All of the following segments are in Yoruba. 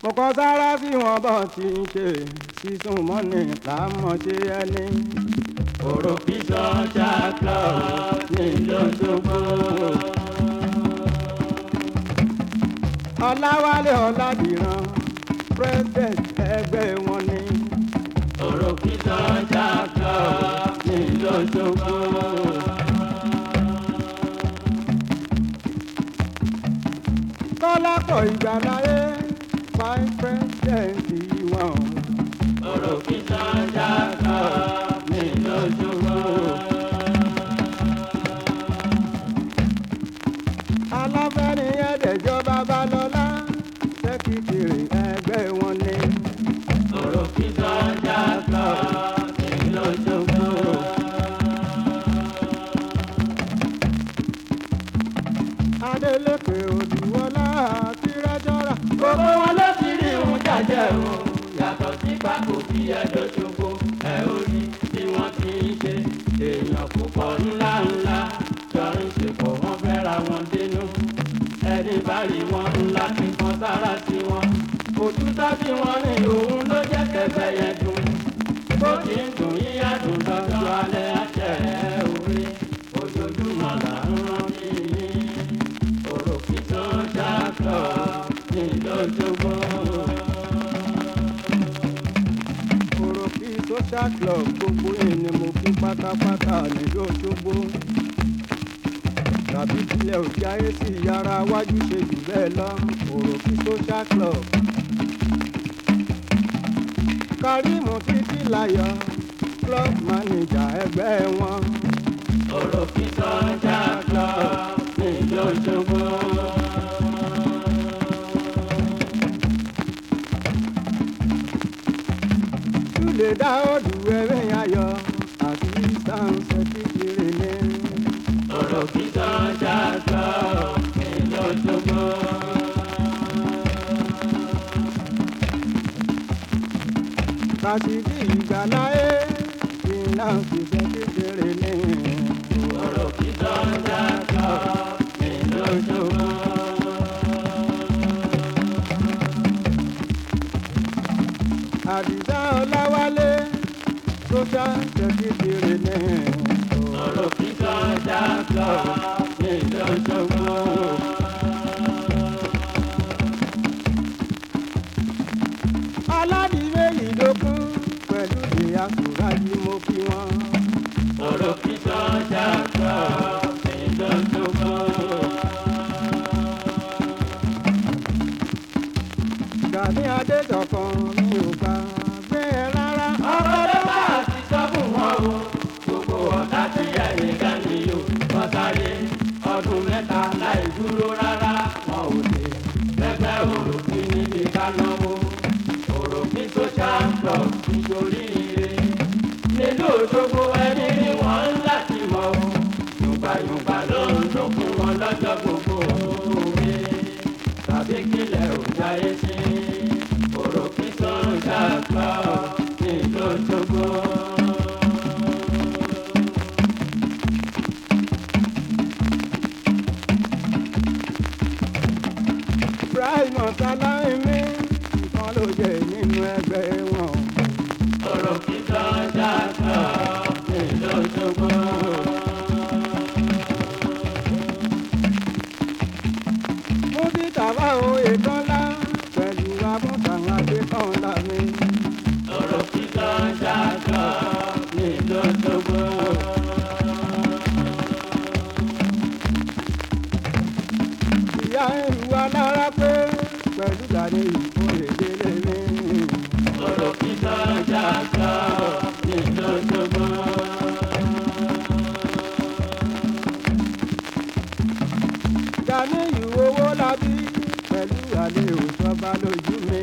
mo kọ sára sí wọn bọ́ ti ń ṣe sísun mọ́ni láàmọ́ ṣe ẹni. Òròkì social club ní l'Óṣogbo. Ọláwálé Ọládìran president ẹgbẹ́ wọn ni. Òròkì social club ní l'Óṣogbo. Kọ́lápọ̀ Ìgbàláyé vice president wọn. Òròkì social club ní l'Óṣogbo. Aláfẹ́ni ẹ̀dẹ̀jọ́ Babalọ́lá sẹ́kítìrì ẹgbẹ́ wọn ni. Òròkì social club ní l'Óṣogbo. Adélékè Odùwọlá tírẹ́jọ́rà. Gbogbo wọn ló ti rí òun jàjẹ́ o, yàtọ̀ sí pákó fi ẹjọ́ ṣogbo ẹ ó rí bí wọ́n ti ń ṣe. Èèyàn púpọ̀ ńlá ńlá jọ ń ṣepọ̀ wọ́n fẹ́ ra wọn dénú. Ẹni bá rí wọn ńlá ti kan sára sí wọn. Òtútọ́ tí wọ́n ní òun ló jẹ́ kẹfẹ́ yẹn dùn. Bó ti ń dùn yíyá dùn lọ́jọ́ alẹ́ àṣẹ orí. Ojoojúmọ́ là ń rántí yín. Òròkì social club ní l'Óṣogbo. Òròkì social club gbogbo yìí ni mo kí pátápátá ní l'Óṣogbo. Tàbí tilẹ̀ òkè ayé sí yàrá wájú ṣe jù bẹ́ẹ̀ lọ. Òròkì social club. Kàrímù Títílayọ̀ club manager ẹgbẹ́ wọn. Òròkì social club ní l'Óṣogbo. Túlẹ̀ dá òdù ẹ̀rẹ́ ayọ̀ àti sáǹsẹ̀ kékeré ní. Òròkì social club ní l'Óṣogbo. Kàṣídì Ìgbàláyé ìlànà kékeré ní. Òròkì social club ní l'Óṣogbo. Àdìsá Ọláwálé social kékeré ní. Òròkì social club ní l'Óṣogbo. Aládìméjì lókun pẹ̀lú ìyá Sùrájì mo kí wọn. Òròkì social club ní l'Óṣogbo. Gàní Adéjọkan mi ò bá gbé ẹ rárá. Ọ̀rọ̀ ló bá ti sọ fún wọn o. Gbogbo ọ̀tá tí ẹnìkan ní o. Wọ́n sáré ọdún mẹ́ta láì dúró rárá. Wọn ò lè lẹ́gbẹ́ òròkì níbi ká náwó. Òròkì social club nítorí ire. Nílùú Òṣogbo ẹni rí wọn láti mọ̀ o. Yùngbàyùngbà ló ń dókun wọn lọ́jọ́ gbogbo òwe. Tàbí kílẹ̀ ò jáyé sí. Òròkì social club ní l'Óṣogbo. Ibrahim Ọ̀sáláìmí nǹkan ló jẹ nínú ẹgbẹ́ wọn. Òròkì social club ní l'Óṣogbo. Mo ti tàbá oyè tọ́lá pẹ̀lú abúntàn Adékọ́lá mi. Òròkì social club ní l'Óṣogbo. Ìyá ìlú alára pé pẹ̀lú Gàní Ìkórèdélé mi. Òròkì social club ní l'Óṣogbo. Gàní ìwowó labí pẹ̀lú àlè òṣọba lójú mi.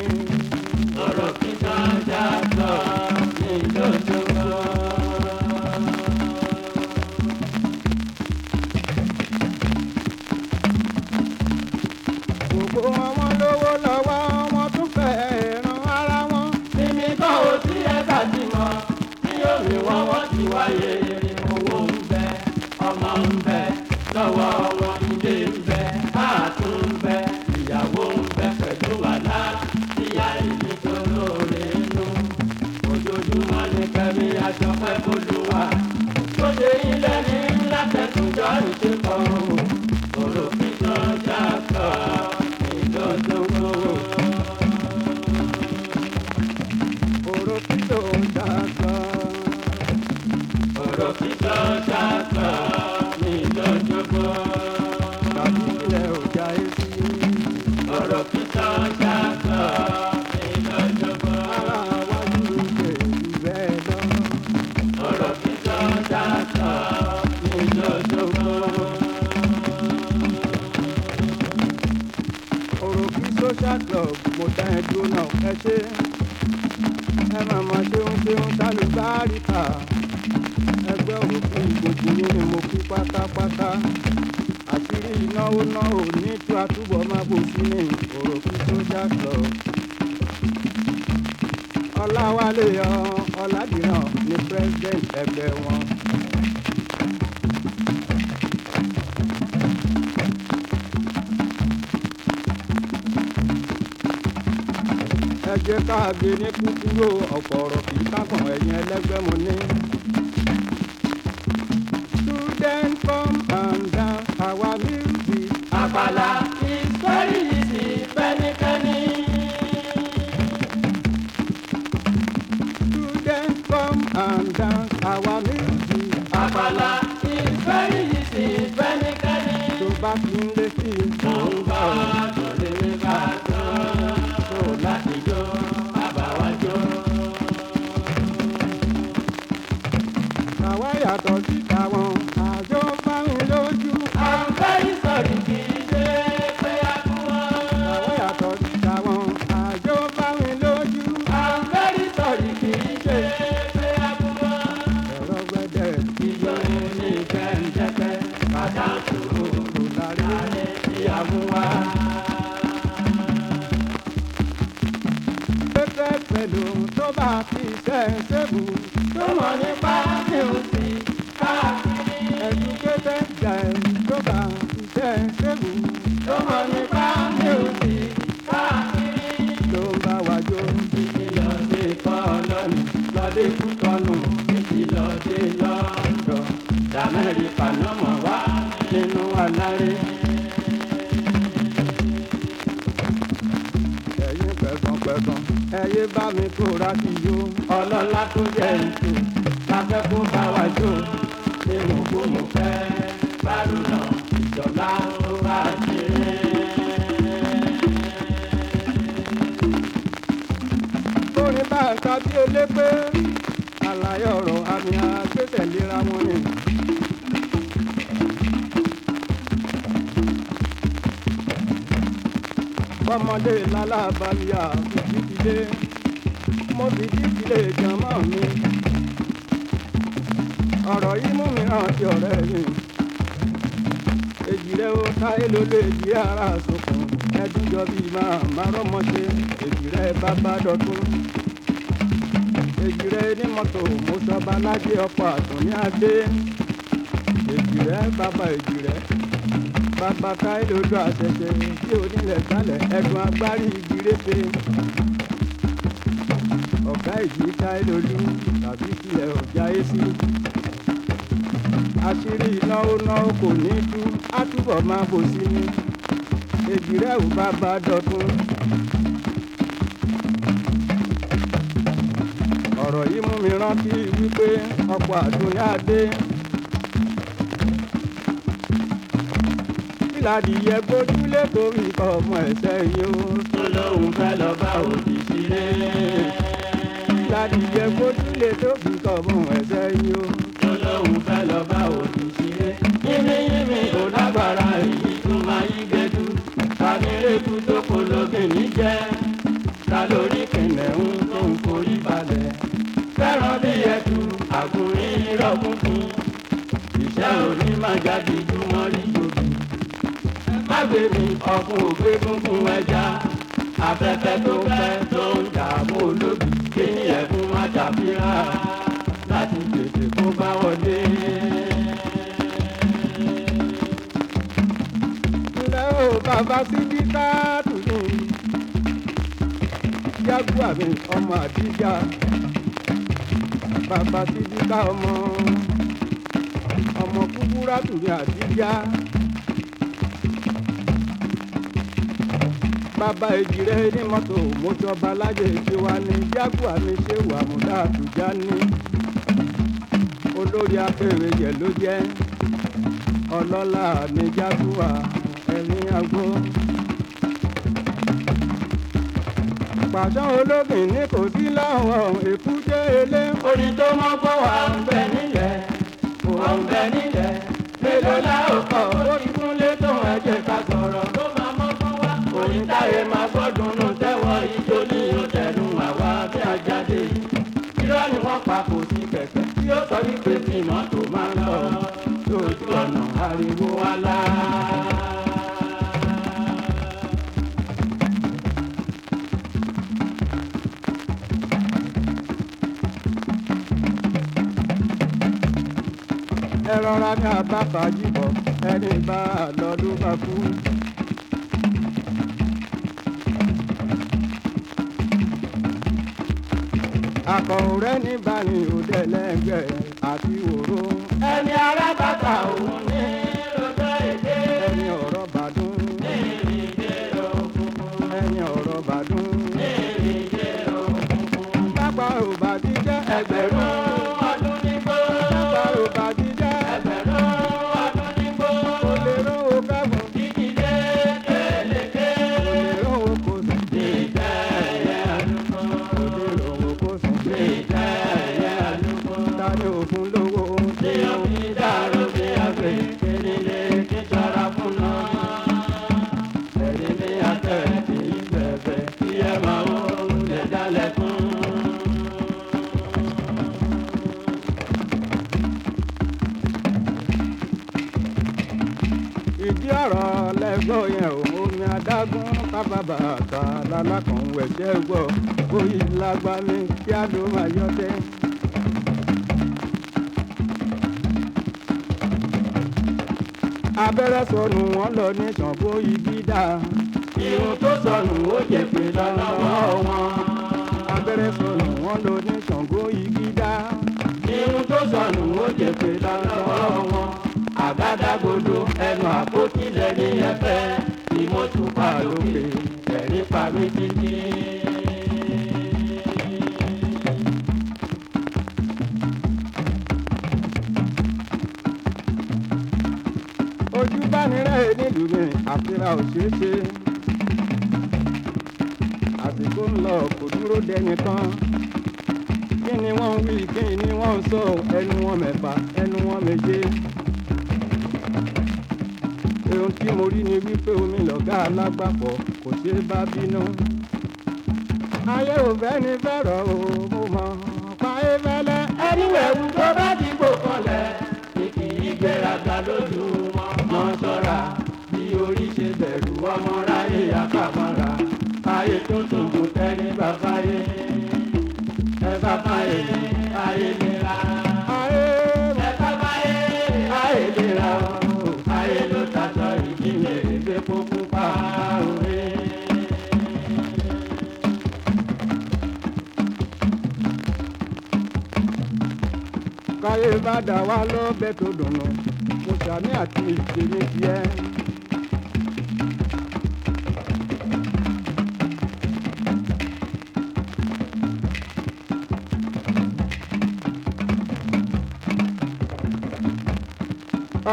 Òròkì social club ní l'Óṣogbo. Gbogbo wọn lówó lọ́wọ́ wọn tún fẹ́ ran ara wọn. Mímí kọ́ ò sí ẹ̀ka tí mọ̀, tí yóò rí wọ́n wọ́n ti wáyé. Owó ń bẹ, ọmọ ń bẹ, lọ́wọ́ wọn ilé ń bẹ, káàtó ń bẹ, ìyàwó ń bẹ pẹ̀lú wàhálà. Òròkìtò ṣàkà. Òròkìtò ṣàkà ní lọ́jọ́gbọ́. Tàbí ilẹ̀ ọjà èsì. Òròkìtò ṣàkà ní lọ́jọ́gbọ́. Ara wájú ṣe ìbẹ́ lọ. Òròkìtò ṣàkà ní lọ́jọ́gbọ́. Òròkì social club mo dá ẹ dúró náà ẹ ṣe. Ẹ màmá ṣeun tálùbáríkà. Ẹgbẹ́ òròkì gbogbo yín ni mo kí pátápátá. Àṣírí ìnáwó náà ò ní tú àtúbọ̀ máa bò sí ní Òròkì social club. Ọláwálé Ọládìrán ni president ẹgbẹ́ wọn. Ẹ jẹ́ ká gbé ní kúkúrò ọ̀pọ̀ ọ̀rọ̀ kì í kákan ẹ̀yin ẹlẹ́gbẹ́ mo ní. Student come and dance our music. Àpàlà is very easy fẹ́nikẹ́ni. Student come and dance our music. Àpàlà is very easy fẹ́nikẹ́ni. Tó bá ti ń lé sí i. Mo ń gbọ́ tó lè mi bá tó. Tó láti jó, àbáwá jó. Àwa yàtọ̀ sí tàwọn àjọ fáwọn lójú. I'm very sorry kì í ṣe pé a kú wọn. Àwa yàtọ̀ sí tàwọn àjọ fáwọn lójú. I'm very sorry kì í ṣe pé a kú wọn. Ẹ̀rọ gbẹdẹ Ìjọ ní kẹ́ńtẹ́kẹ́, bàtà sùúrù kò lárí. lálẹ́ ìyàwó wa. Pépé pẹ̀lú tó bá fi ṣe ń ṣègùn. Tó mọ̀ nípa music káàkiri. Educated guy tó bá fi ṣe ń ṣègùn. Tó mọ̀ nípa music káàkiri. Ló ń bá wa jó. Títí lọ sí Kọ́lọ́nì, lọ́dẹ Kútọ́nù, títí lọ sí London. D'Amẹ́ríkà náà mọ̀ wá nínú aláré. Ẹ̀yin pẹ̀gànpẹ̀gàn ẹ̀yẹ bá mi kóra kí yó. Ọlọ́lá tó jẹ́ ètò, láfẹ́ kó bá wa jó. Ní mo fẹ́, Bárúnà Ìjọba tó bá ṣe. Orin bá ń ka bí elépé. Àlàyé ọ̀rọ̀ àmì àgbésẹ̀lera wọn ni. Ọmọdé lálàbàlíà fìdílé. Mo fìdílé jọmọ́ mi. Ọ̀rọ̀ yìí mú mi rántí ọ̀rẹ́ mi. Èjì rẹ̀ ó táyé ló lè jí ara sọkùn. Ẹdúnjọ bíi máa rọ́mọṣe. Èjì rẹ̀ bàbá dọ̀tún. Èjì rẹ̀ ní mọ́tò mo sọba lájẹ́ ọkọ̀ àtúní adé. Èjì rẹ̀ bàbá èjì rẹ̀. Bàbá táyé lójú àṣẹṣe tí onílẹ̀ gbálẹ̀ ẹ̀dùn agbárí igi réfe. Ọ̀gá ìjì táyé lójú tàbí sílẹ̀ ọjà èsì. Àṣírí náwó kò ní tú á túbọ̀ máa bò sí ni. Èjì rẹ̀ ò bàbá dọ̀tún. Ọ̀rọ̀ yìí mú mi rántí wípé ọkọ̀ àdúnyá dé. Ìlàdìyẹ gbójúlé torí ọmọ ẹ̀sẹ̀ yìí ó. Tó lóun fẹ́ lọ bá òbí sílé. Ìlàdìyẹ gbójúlé torí ọmọ ẹ̀sẹ̀ yìí ó. Tó lóun fẹ́ lọ bá òbí sílé. Yínmíyínmí ò lágbára èyí tó máa yí gẹ́dú. Tàbírèkú tó pológin níjẹ́. Ta lórí kìnìún tó ń forí balẹ̀. Fẹ́ràn bí ẹ̀dù àgùnrín rọ́gùn fún. Ìṣẹ́ òní máa jáde ju wọ́n rí jòbí. Má gbé mi ọkùn ògbé gúngún ẹja. Afẹ́fẹ́ tó fẹ́ tó ń dààmú olóbì. Kí ni ẹ̀fún má ṣàfihàn láti tètè kó bá wọlé. Ǹlẹ́ o bàbá síbí káàtù ni. Jágúà mi ọmọ àdíjà. Bàbá síbí ká ọmọ Kúbúrátù ní àdíjà. bàbá èjìrè ní mọ́tò mọ́tòba lájẹ tiwa ní jágùá mi ṣe wà múdà àtújá ní olórí apèrèjẹ ló jẹ́ ọlọ́lá ní jágùá ẹ̀rín àgbo. pàṣán ológin ní kò sí láwọn èkúté ilé. orin tó mọ́ gbọ́ wà ń bẹ nílẹ̀ wà ń bẹ nílẹ̀ mélòó la ó kọ́ orí kúnlé tó ẹ̀jẹ̀ ká sọ̀rọ̀ ló máa mọ́ fún wa. orin táyé máa gbọ́dún nù tẹ́wọ́ ijó ní òtẹ̀nu àwa bí ajáde irọ́ ni wọ́n pa kò sí kẹ̀kẹ́ tí ó sọ wípé tí mọ́tò máa ń lọ lójú ọ̀nà ariwo wa lá. ẹ rọra ní abáfàájì bọ̀ ẹni bá a lọ ló bá kú. akọ̀rùn rẹ̀ ní bani òde lẹ́gbẹ̀ẹ́ àti òró. ẹni arábàtà òun ní lọ́jọ́ èdè. ẹni ọ̀rọ̀ bàdún. ní ìrìnjẹ òkùnkùn. ẹni ọ̀rọ̀ bàdún. ní ìrìnjẹ òkùnkùn. pápá ò bá ti jẹ́ ẹgbẹ̀rún ọdún nígbó. pápá ò bá ti jẹ́ ẹgbẹ̀rún ọdún nígbó. kò lè rówó kẹ́fùn. kíkìdé kélékè. kò lè rówó kò sí. ní ìtẹ́ ẹ̀yẹ àlùkò. kò lè rówó kò sí. ní ìtẹ́ ẹ̀yẹ àlùkò. ta ni òfun lówó. tí ó fi dàrú bí àgbẹ̀ kénílé kí sọ́ra fún náà. ẹni ní àtẹ̀ kì í bẹ̀bẹ̀ kí ẹ máa wó lè dálẹ̀ fún. ìdí ọ̀rọ̀ lẹ́gbọ́ yẹn ò omi adágún kábàbà àtà lálákàn wẹ̀jẹ̀ gbọ́ bóyí lágbá mi kí á ló máa yọ tẹ́. abẹ́rẹ́ sọnù wọ́n lọ ní Ṣàngó igi dá. irun tó sọnù ó jẹ pé lọ́wọ́ wọn. abẹ́rẹ́ sọnù wọ́n lọ ní Ṣàngó igi dá. irun tó sọnù ó jẹ pé lọ́wọ́ wọn. àgádágodo ẹnu àpótí lẹ́ni ẹ̀fẹ́ ni mo tún pa lókè ẹ̀rí pa mí títí. ojú bá ní rẹ̀ nílùú mi àfihàn ò ṣeé ṣe. àsìkò ń lọ kò dúró dẹni kan. kí ni wọ́n ń wí kí ni wọ́n ń sọ ẹnu wọn mẹ́fà ẹnu wọn méje. ohun tí mo rí ni wípé omi lọ̀gá alágbàpọ̀ kò ṣeé bá bínú. ayé ò fẹ́ ní fẹ́rọ̀ o mo mọ̀ páyé fẹ́lẹ́. ẹni wẹ̀wù tó bá dìbò kanlẹ̀ ní kì í gbéraga lójú wọn. mọ ṣọ́ra bí orí ṣe bẹ̀rù ọmọ ráyè àkàmọ́ra. ayé tó tún kò tẹ́ni bàbá yé ẹ bàbá yé ayé nira. ayé ẹ bàbá yé ayé nira o. ayé ló tàjọ ìdílé ìgbé kókó pa òwe. káyé bá dà wá lọ́bẹ̀ tó dùnú mo sàmì àti ìṣèlú tiẹ̀.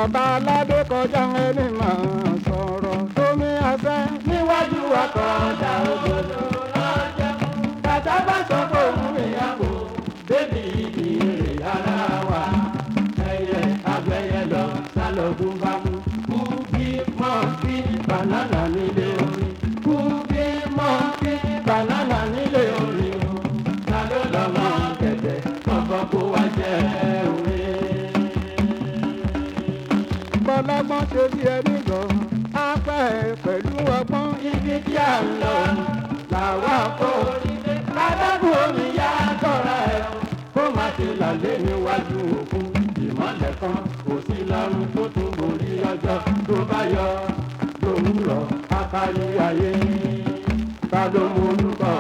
ọba aládé kọjá ẹni máa sọ̀rọ̀ tómi afẹ́. níwájú akọ̀ọ̀dà ògbòdò lọ́jọ́ bàtà bá sọ fóun ìyàwó bébí ìbéèrè ara wa ẹyẹ agbẹyẹ lọ sálọgùn bá mú kúbí mọ́ọ̀kì banana nílé orin kúbí mọ́ọ̀kì banana nílé orin o ta ló lọ mọ kẹ̀kẹ́ kọ̀ọ̀kan kó wá jẹ́ orin. bọ́lágbọ́n ṣe bí ẹni gan á pẹ́ pẹ̀lú ọgbọ́n. ibi tí a ń lọ làwọn kò adágún omi yá tọ́ra ẹ̀ kó má ti lálé níwájú òkun ìmọ̀lẹ̀ kan kò sí lọ́rùn tó tún borí ọjọ́ tó bá yọ lòwúrọ̀ akárí ayé ká ló mú olùkọ́.